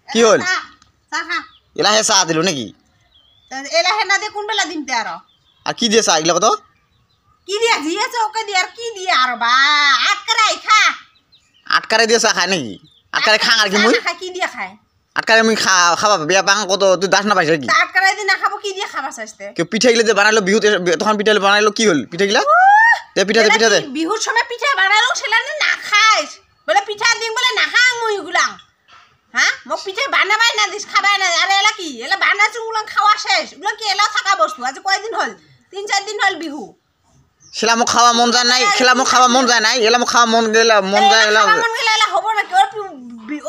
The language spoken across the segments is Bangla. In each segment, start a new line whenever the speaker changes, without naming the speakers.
কি হল এলা হে চা দিলো নাকি
এলা হে না দিয়ে কোন বেলা দিনতে
আর কি দিয়ে চা এগুলো কত
কি দিয়ে দিয়েছে ওকে দিয়ে আর কি দিয়ে আর বা আটকারাই খা
আটকারে দিয়ে চা খায় নাকি আটকারে খাং আর কি মুই
কি দিয়ে খায়
আটকারে মুই খাবা বিয়া বাং কত তুই দাস না পাইছ কি
আটকারাই দিয়ে না খাবো কি দিয়ে খাবা চাইতে
কেউ পিঠা গিলে যে বানাইলো বিহু তখন পিঠা বানাইলো কি হল পিঠা গিলা দে পিঠা দে
বিহুর সময় পিঠা বানালো সেটা না খাইস বলে পিঠা দিন বলে না খাং মুই গুলাং হ্যাঁ মোক পিঠা বানাবাই না দিস খাবাই না আরে এলা কি এলা বানাচু গুলাং খাওয়া শেষ ওগুলো কি এলা থাকা বস্তু আজ কয়দিন হল 3-4 দিন হল বিহু
খেলা মোক খাওয়া মন যায় নাই খেলা মোক খাওয়া মন যায় নাই এলা মোক খাওয়া মন গেলে মন যায় এলা
মন গেলে এলা হবো না কি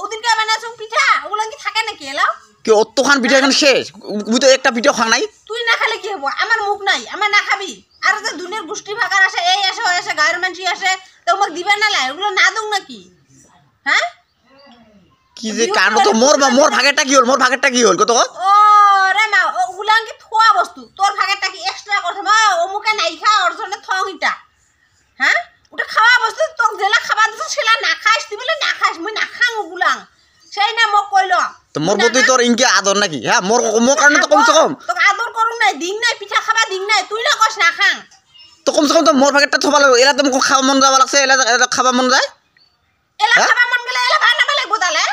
ওদিন কে বানাচু পিঠা ওগুলো কি থাকে নাকি এলা
কি অতখান পিঠা এখন শেষ মুই তো একটা পিঠা খাং নাই
তুই না খেলে কি হবো আমার মুখ নাই আমার না খাবি আর যে দুনিয়ার গোষ্ঠী ভাগার আসে এই আসে ওই আসে গায়ের মানুষ আসে তো মোক দিবে না লাই ওগুলো না দઉં নাকি হ্যাঁ
কি যে কানো তো মোর ভাগেরটা কি হল কত
ও রে মা ওগুলা কি থোয়া বস্তু তোর ভাগেরটা কি এক্সট্রা করছ মা অমুকে নাই খা ওর জন্য থং ইটা হ্যাঁ ওটা খাওয়া বস্তু তোক জেলা খাবা দিছ সেলা না খাইস তুই বলে না খাইস মই না খাং ওগুলা সেই না মোক কইলো
তো মোর প্রতি তোর ইনকে আদর নাকি হ্যাঁ মোর কারণে তো কমসে কম
তোক আদর করু নাই দিন নাই পিঠা খাবা দিন নাই তুই না কস না খাং
তো কমসে কম তো মোর ভাগেরটা থবা লাগবে এলা তো মোক খাওয়া মন যাবা লাগছে এলা খাবা মন যায়
এলা খাবা মন গেলে এলা বানাবা লাগবো তালে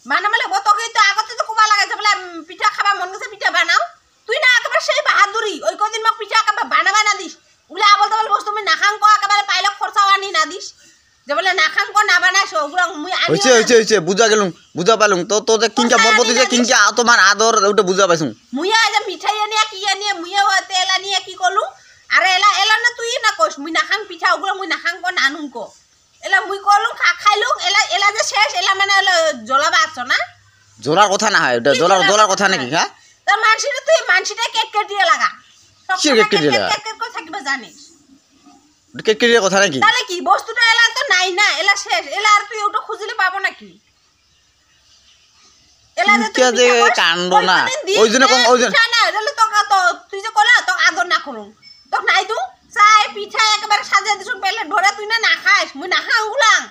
বানাবা লাগবো তোকে তো আগতে তো কোবা লাগাইছে বলে পিঠা খাবা মন গেছে পিঠা বানাও তুই না একেবারে সেই বাহাদুরি ওই কদিন মোক পিঠা একেবারে বানাবা না দিস উলা আবল তাবল বস্তু আমি না খাং কো একেবারে পাইলে খরচাও আনি না দিস যে বলে না খাং কো না বানাইছ ওগুলো মুই আনি
হইছে বুঝা পালুম তো যে কিংকা মোর প্রতি যে কিংকা তোমার আদর ওটা বুঝা পাইছুম
মুই আজ মিঠাই আনিয়া কি আনিয়া মুইও তেল আনিয়া কি কলু আরে এলা না তুই না কস মুই না খাং পিঠা ওগুলো মুই না খাং কো নানুম কো এলা মুই কলু খাইলু এলা যে শেষ এলা মানে জ্বলাবা আছ না
জ্বলার কথা না হয় ওটা জ্বলার কথা নাকি হ্যাঁ
তোর মানসিটা তুই মানসিটা কেক কেটিয়ে লাগা
কি কেক কেটিয়ে লাগা
কেক কো থাকিবা জানিস
কেক কেটিয়ে কথা নাকি
তাহলে কি বস্তুটা এলা তো নাই না এলা শেষ এলা আর তুই ওটা খুঁজলে পাবো নাকি এলা যে তুই
কাণ্ড না ওইজন্য
না তাহলে তো তুই যে কলা তো আদর না করু তো নাই দু চাই পিঠা একেবারে সাজিয়ে দিছু পেলে ধরে তুই না খাইস মুই না খাং গুলাং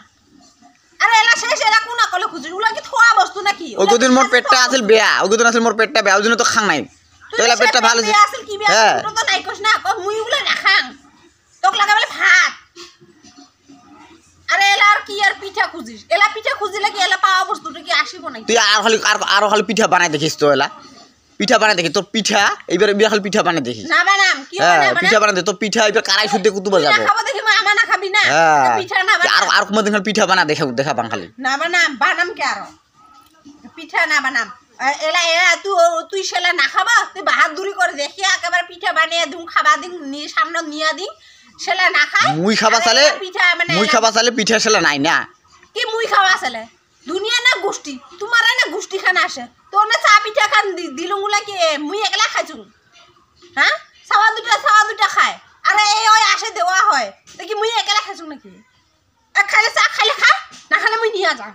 আরে এলা শেষ এলা কোনা কলে খুঁজিস ওগুলা কি থোয়া বস্তু নাকি
ওইদিন মোর পেটটা আছিল বেয়া ওইদিন আছিল মোর পেটটা বেয়া ওইজন্য তো খাং নাই তো এলা পেটটা ভালো
আছিল কি বেয়া তো নাই কস না ক মুই ওগুলা না খাং তোক লাগা বলে ভাত আরে এলা আর কি আর পিঠা খুঁজিস এলা পিঠা খুঁজিলে কি এলা পাওয়া বস্তুটা কি আসিব নাকি
তুই আর খালি পিঠা বানাই দেখিস তো এলা পিঠা বানাই দেখি তোর পিঠা এইবার খালি পিঠা বানাই দেখিস
না বানাম কি বানাম
পিঠা বানাই দে তো পিঠা এইবার কারাই শুদ্ধে কুতুবা যাবে
না খাবো দেখি মা আমা না খাবি না পিঠা না বানাম
আর কোন দিন পিঠা বানা দেখা বাং খালি
না বানাম কি আর পিঠা না বানাম এলা তুই সেলা না খাবা তুই বাহাদুরি করে দেখি একেবারে পিঠা বানিয়ে দিম খাবা দিম সামনে নিয়া দিম সেলা না খাই
মুই খাবা চালে পিঠা সেলা নাই না
কি মুই খাওয়া চালে দুনিয়া না গোষ্ঠী তোমার না গোষ্ঠী খান আসে তোর না চা পিঠা খান দিলুঙ্গুলা কি মুই একলা খাইছুম হ্যাঁ সাওয়া দুটা খায় আরে এই ওই আসে দেওয়া হয় দেখি মুই একলা খাইছুম নাকি খাইলে চা খাইলে খা না খালে মুই নিয়ে যা